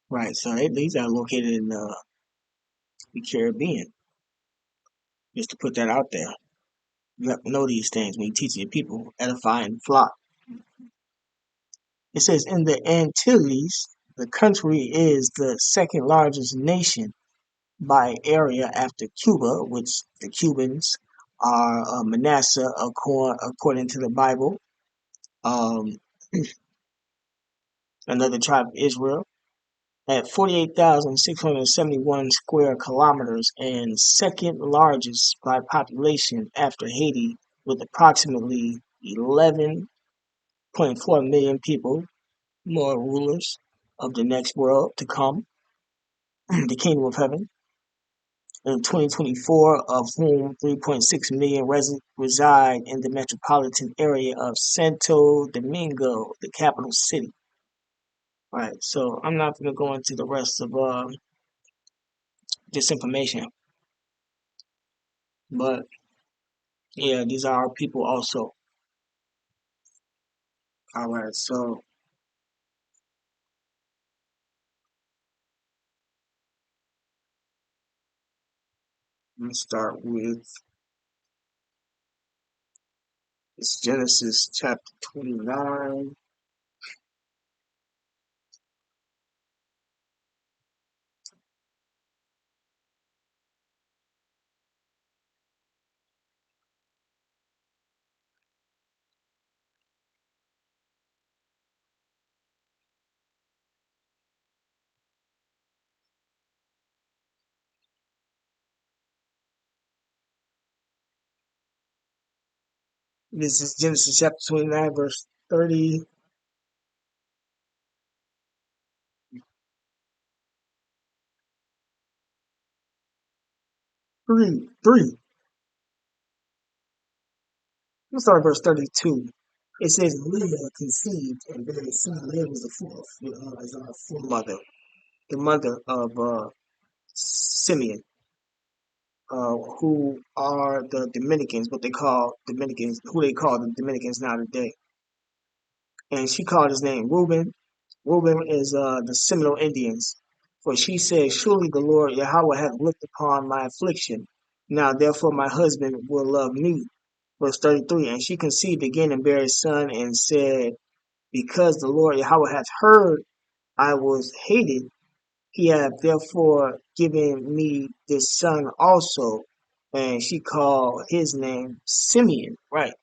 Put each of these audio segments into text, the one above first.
Right. So these are located in the Caribbean. Just to put that out there. You have to know these things when you teach your people, edifying the flock. It says in the Antilles, the country is the second largest nation by area after Cuba, which the Cubans are Manasseh according to the Bible, um, another tribe of Israel, at 48,671 square kilometers and second largest by population after Haiti with approximately 11.4 million people, more rulers of the next world to come, the kingdom of heaven. In 2024, of whom 3.6 million reside in the metropolitan area of Santo Domingo, the capital city. All right, so I'm not going to go into the rest of this information, but yeah, these are our people also. All right, so let me start with it's Genesis chapter 29. This is Genesis chapter 29, verse 33. 3. Let's start at verse 32. It says, Leah conceived and bare a son. Leah was the foremother, the mother of Simeon, who are the Dominicans, what they call Dominicans, who they call the Dominicans now today. And she called his name Reuben. Reuben is the Seminole Indians. For she said, Surely the Lord Yahweh hath looked upon my affliction. Now therefore my husband will love me. Verse 33. And she conceived again and bare a son and said, Because the Lord Yahweh hath heard I was hated, he hath therefore given me this son also. And she called his name Simeon. Right.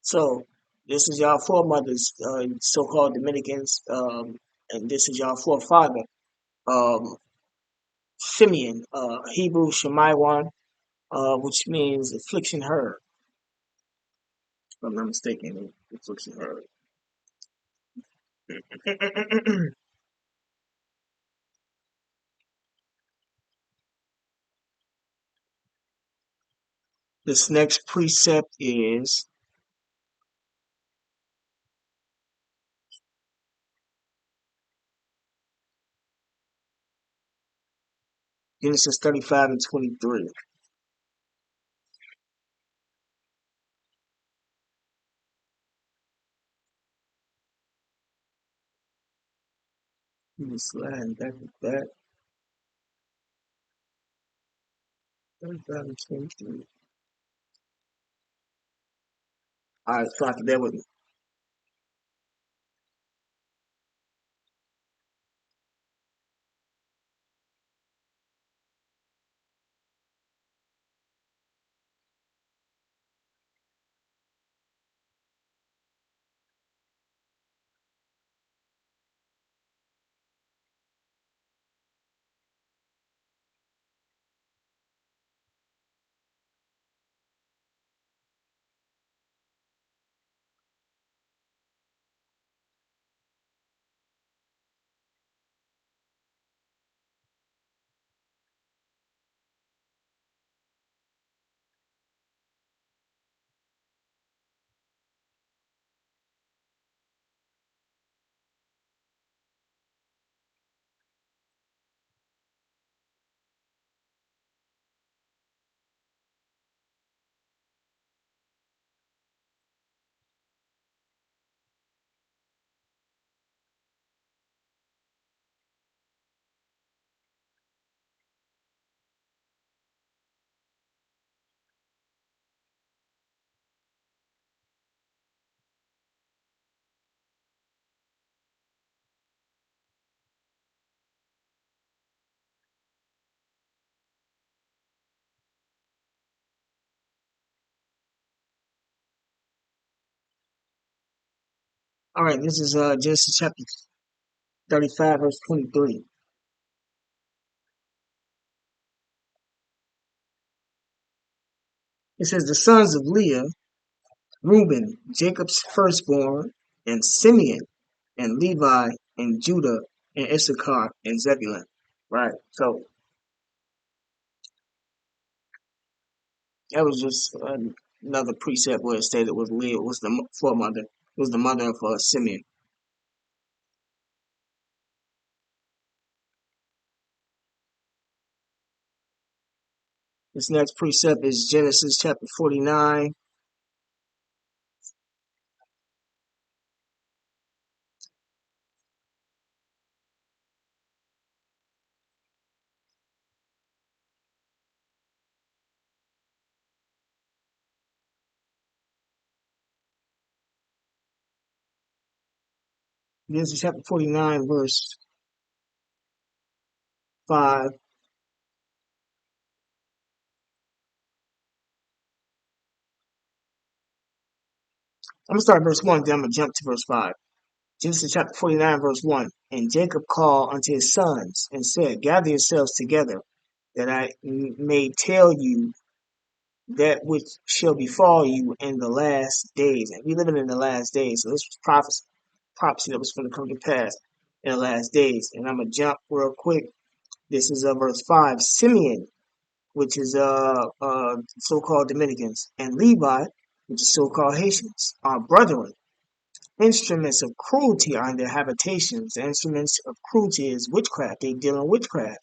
So this is y'all foremothers, so-called Dominicans, and this is y'all forefather, um, Simeon, Hebrew Shemaiwan, which means affliction heard. If I'm not mistaken, affliction heard. This next precept is Genesis 35 and 23. Slide back with that. 35 and 23. All right, so after that with me. All right, this is Genesis chapter 35, verse 23. It says, the sons of Leah, Reuben, Jacob's firstborn, and Simeon, and Levi, and Judah, and Issachar, and Zebulun. Right. So that was just another precept where it stated was Leah was the foremother, was the mother of Simeon. This next precept is Genesis chapter 49. Genesis chapter 49, verse 5. I'm going to start at verse 1, then I'm going to jump to verse 5. Genesis chapter 49, verse 1. And Jacob called unto his sons and said, gather yourselves together, that I may tell you that which shall befall you in the last days. And we living in the last days, so this was prophecy that was going to come to pass in the last days. And I'm going to jump real quick. This is verse 5. Simeon, which is so-called Dominicans, and Levi, which is so-called Haitians, are brethren. Instruments of cruelty are in their habitations. Instruments of cruelty is witchcraft. They deal in witchcraft.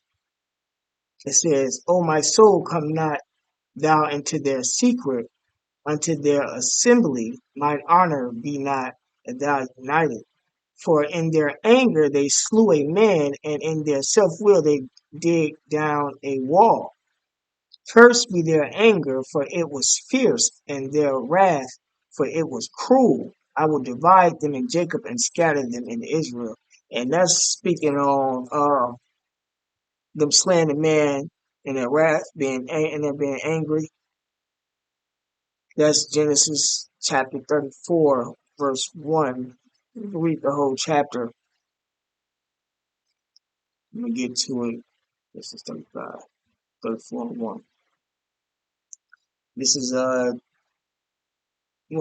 It says, O my soul, come not thou into their secret, unto their assembly. Mine honor be not thou united. For in their anger they slew a man, and in their self-will they dig down a wall. Cursed be their anger, for it was fierce, and their wrath, for it was cruel. I will divide them in Jacob and scatter them in Israel. And that's speaking on them slaying the man and their wrath and them being angry. That's Genesis chapter 34, verse 1. You can read the whole chapter. Let me get to it. This is 35, 34, 1. This is well,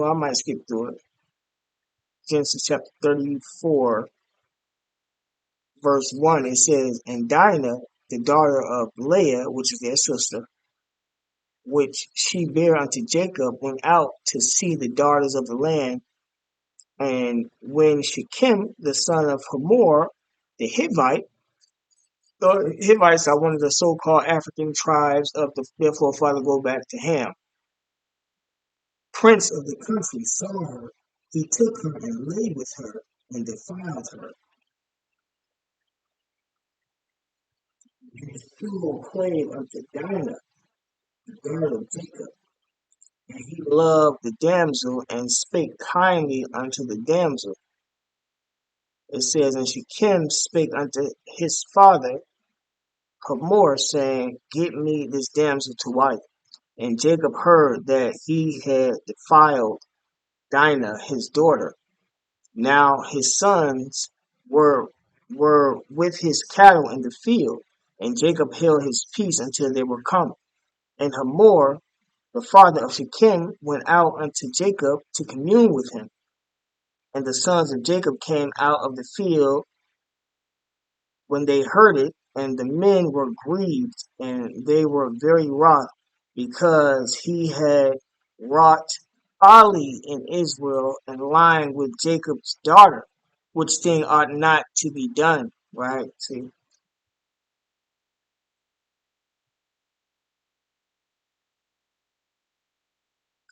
I might skip through it. Genesis chapter 34, verse 1, it says, and Dinah, the daughter of Leah, which is their sister, which she bare unto Jacob, went out to see the daughters of the land. And when Shechem, the son of Hamor, the Hivite, the Hivites are one of the so-called African tribes of the their forefather go back to Ham, prince of the country, saw her. He took her and lay with her and defiled her. And his soul clave unto Dinah, the daughter of Jacob. And he loved the damsel and spake kindly unto the damsel. It says, and Shechem spake unto his father Hamor, saying, get me this damsel to wife. And Jacob heard that he had defiled Dinah, his daughter. Now his sons were with his cattle in the field, and Jacob held his peace until they were come. And Hamor, the father of Shechem, went out unto Jacob to commune with him. And the sons of Jacob came out of the field when they heard it, and the men were grieved, and they were very wroth, because he had wrought folly in Israel and lying with Jacob's daughter, which thing ought not to be done. Right? See,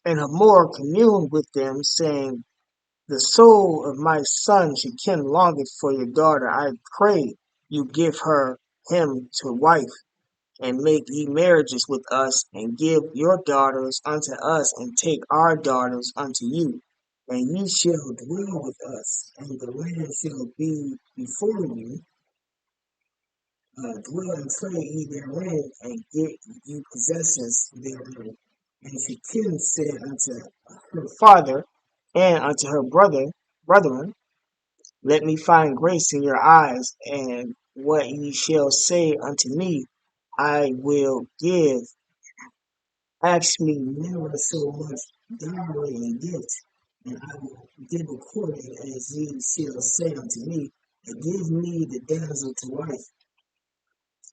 and Hamor communed with them, saying, the soul of my son Shechem longeth for your daughter. I pray you give her him to wife, and make ye marriages with us, and give your daughters unto us, and take our daughters unto you. And ye shall dwell with us, and the land shall be before you. Dwell and trade ye therein, and get you possessions therein. And Shechem said unto her father and unto her brethren, Let me find grace in your eyes, and what ye shall say unto me, I will give. Ask me never so much dowry and gift, and I will give according as ye shall say unto me, and give me the damsel to wife.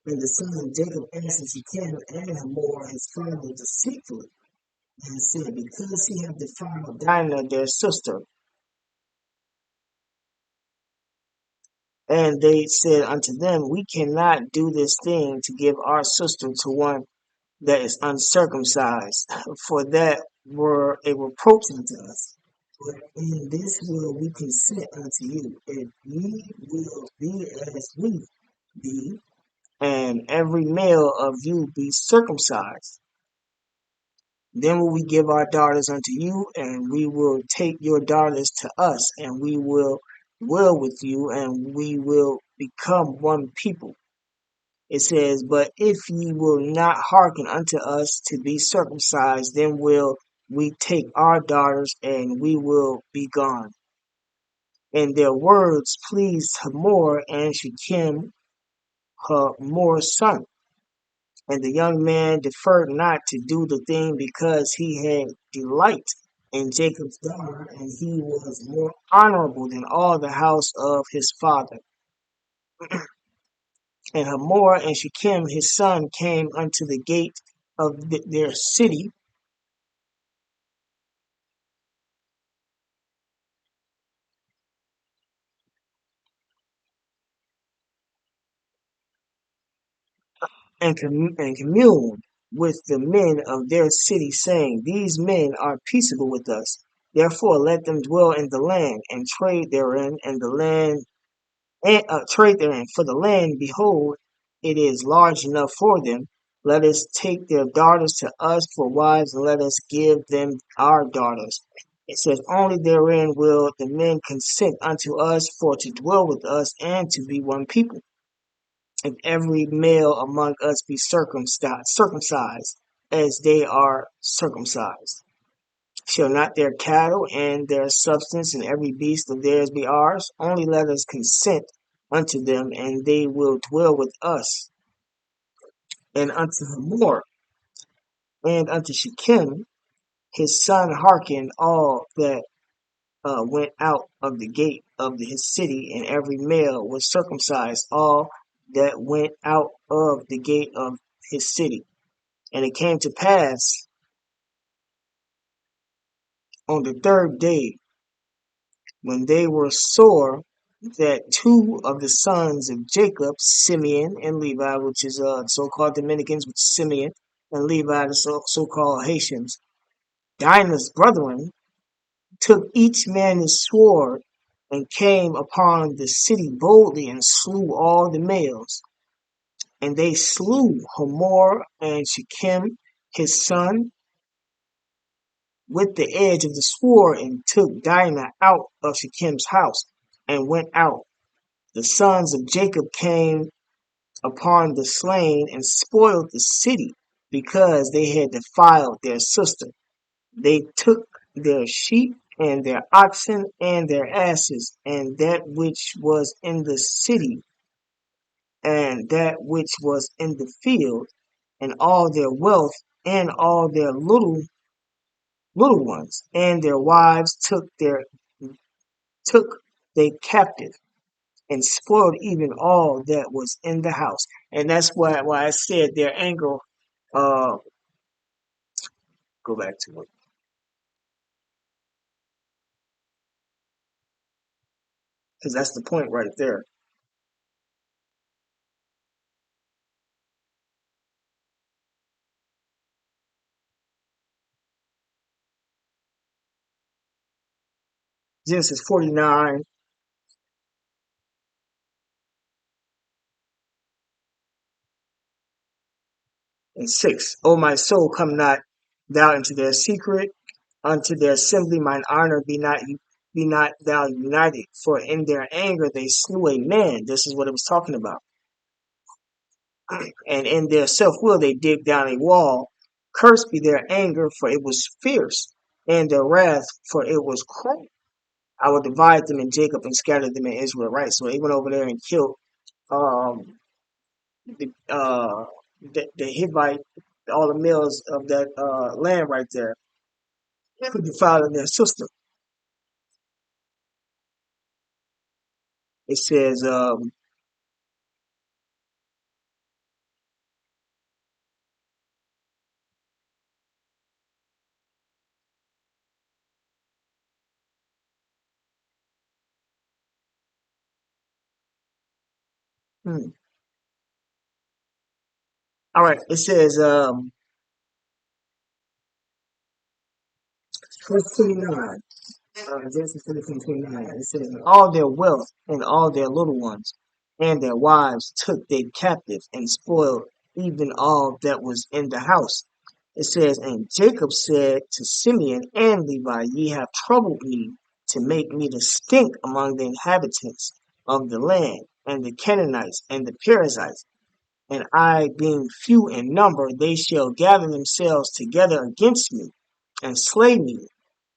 And the son of Jacob answered Shechem and Hamor his father deceitfully, and said, because he hath defiled Dinah their sister. And they said unto them, we cannot do this thing to give our sister to one that is uncircumcised, for that were a reproach unto us. But in this will we consent unto you, if ye will be as we be, and every male of you be circumcised. Then will we give our daughters unto you, and we will take your daughters to us, and we will dwell with you, and we will become one people. It says, but if ye will not hearken unto us to be circumcised, then will we take our daughters, and we will be gone. And their words pleased Hamor and Shechem, Hamor's son. And the young man deferred not to do the thing because he had delight in Jacob's daughter, and he was more honorable than all the house of his father. And Hamor and Shechem his son came unto the gate of their city, and communed with the men of their city, saying, these men are peaceable with us. Therefore let them dwell in the land, and trade therein, and the land and trade therein. For the land, behold, it is large enough for them. Let us take their daughters to us for wives, and let us give them our daughters. It says, only therein will the men consent unto us for to dwell with us and to be one people. If every male among us be circumcised as they are circumcised. Shall not their cattle and their substance and every beast of theirs be ours? Only let us consent unto them, and they will dwell with us. And unto Hamor and unto Shechem his son hearkened all that went out of the gate of his city, and every male was circumcised, all that went out of the gate of his city. And it came to pass on the third day, when they were sore, that two of the sons of Jacob, Simeon and Levi, which is so-called Dominicans, which is Simeon, and Levi, the so-called Haitians, Dinah's brethren, took each man his sword, and came upon the city boldly, and slew all the males. And they slew Hamor and Shechem his son with the edge of the sword, and took Dinah out of Shechem's house, and went out. The sons of Jacob came upon the slain, and spoiled the city, because they had defiled their sister. They took their sheep, and their oxen, and their asses, and that which was in the city, and that which was in the field, and all their wealth, and all their little ones, and their wives took they captive, and spoiled even all that was in the house. And that's why I said their anger. Uh, go back to it, because that's the point right there. Genesis 49:6. O my soul, come not thou into their secret, unto their assembly mine honor be not thou united. For in their anger they slew a man. This is what it was talking about. And in their self will they dig down a wall. Cursed be their anger, for it was fierce, and their wrath, for it was cruel. I will divide them in Jacob and scatter them in Israel. Right. So they went over there and killed um the the Hivite, all the males of that land right there, for defiling their sister. It says hmm, all right. It says verse 29. Genesis 17:29. It says, "And all their wealth and all their little ones and their wives took they captive and spoiled even all that was in the house." It says, "And Jacob said to Simeon and Levi, Ye have troubled me to make me to stink among the inhabitants of the land, and the Canaanites and the Perizzites. And I, being few in number, they shall gather themselves together against me and slay me,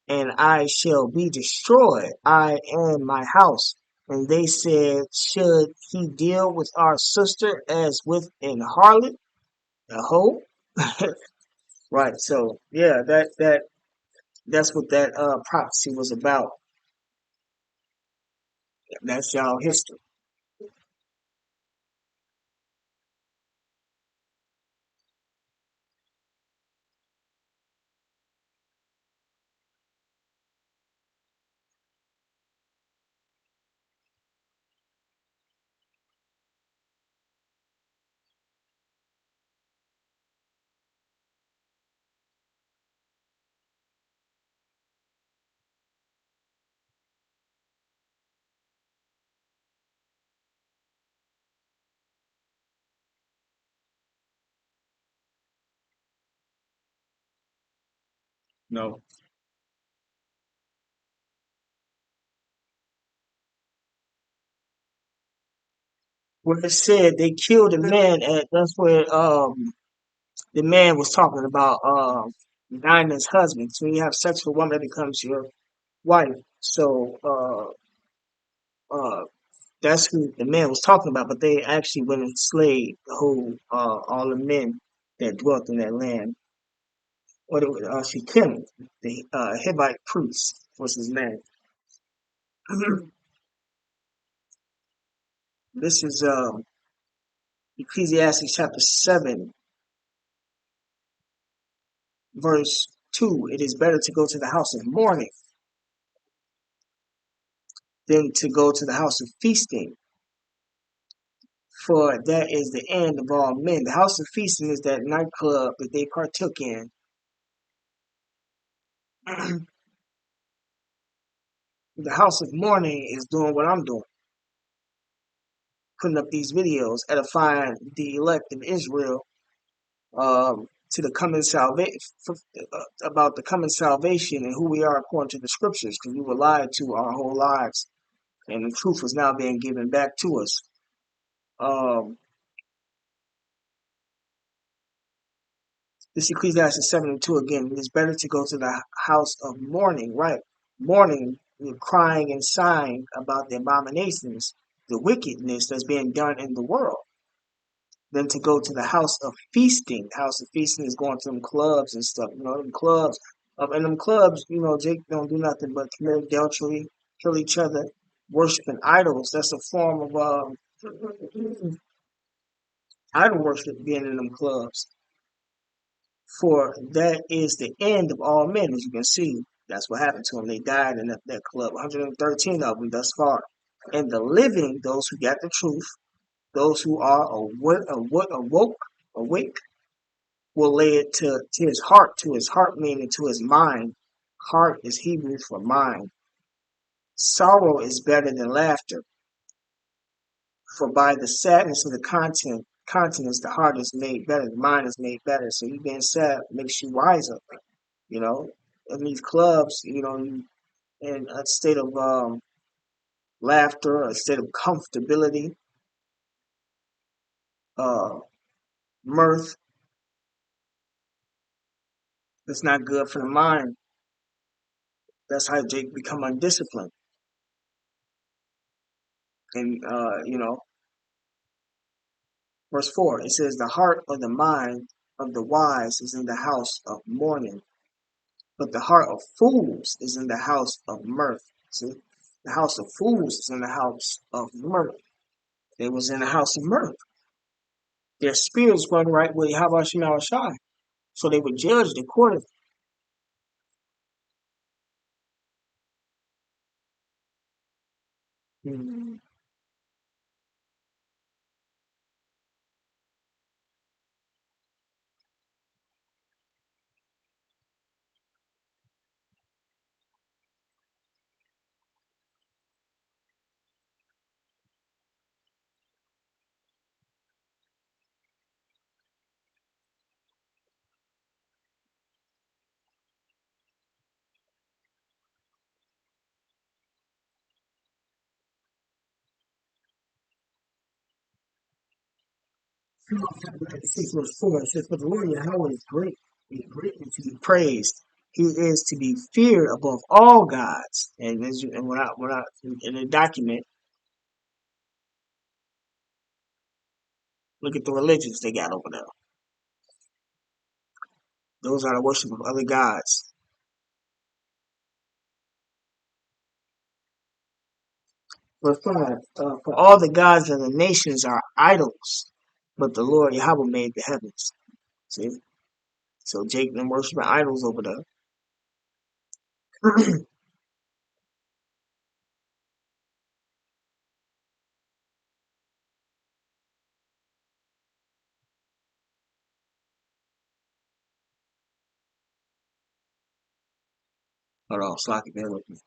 and I shall be destroyed, I and my house." And they said, Should he deal with our sister as with an harlot, a hoe? Right. So yeah, that's what that prophecy was about. That's y'all history. No. Where it said they killed a man at, that's where the man was talking about Dinah's husband. So you have sex with a woman that becomes your wife. So that's who the man was talking about, but they actually went and slayed the whole all the men that dwelt in that land. Or Shechem, the Hivite priest was his name. This is Ecclesiastes chapter 7, verse 2. It is better to go to the house of mourning than to go to the house of feasting, for that is the end of all men. The house of feasting is that nightclub that they partook in. The house of mourning is doing what I'm doing, putting up these videos, edifying the elect of Israel to the coming salvation, about the coming salvation and who we are according to the scriptures, because we were lied to our whole lives, and the truth is now being given back to us. Um, this Ecclesiastes 7 and 2 again. It is better to go to the house of mourning, right? Mourning, crying and sighing about the abominations, the wickedness that's being done in the world, than to go to the house of feasting. The house of feasting is going to them clubs and stuff. You know, them clubs. In them clubs, you know, Jake don't do nothing but commit adultery, kill each other, worshiping idols. That's a form of idol worship being in them clubs. For that is the end of all men, as you can see. That's what happened to them. They died in that club. 113 of them thus far. And the living, those who got the truth, those who are awake, will lay it to his heart meaning to his mind. Heart is Hebrew for mind. Sorrow is better than laughter, for by the sadness of the continence, the heart is made better, the mind is made better. So you being sad makes you wiser, you know. In these clubs, you know, you in a state of laughter, a state of comfortability, uh, mirth. It's not good for the mind. That's how Jake become undisciplined. And verse 4, it says, the heart of the mind of the wise is in the house of mourning, but the heart of fools is in the house of mirth. See, the house of fools is in the house of mirth. They was in the house of mirth. Their spirits weren't right with Habashim Shai. So they were judged accordingly. Mm. Verse 4, it says, for the Lord Yahweh is great, and greatly to be praised. He is to be feared above all gods. And when I in the document, look at the religions they got over there. Those are the worship of other gods. Verse 5, for all the gods of the nations are idols, but the Lord Yahweh made the heavens. See? So Jacob and worshiping idols over there. Hold on, Slocky, bear with me.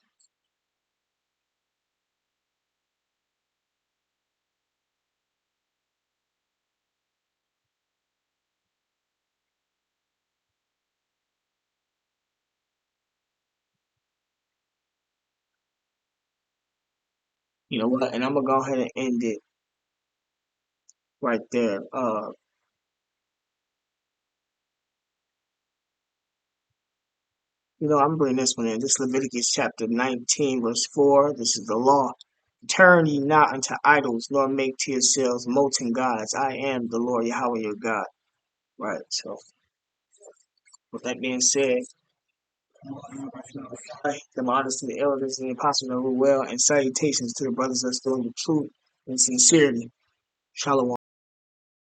You know what? And I'm gonna go ahead and end it right there. I'm bringing this one in. This Leviticus chapter 19, verse 4. This is the law. Turn ye not unto idols, nor make to yourselves molten gods. I am the Lord Yahweh your God. Right. So, with that being said, the modest to the elders and the apostles of who well, and salutations to the brothers that's doing the truth and sincerity. Shalom.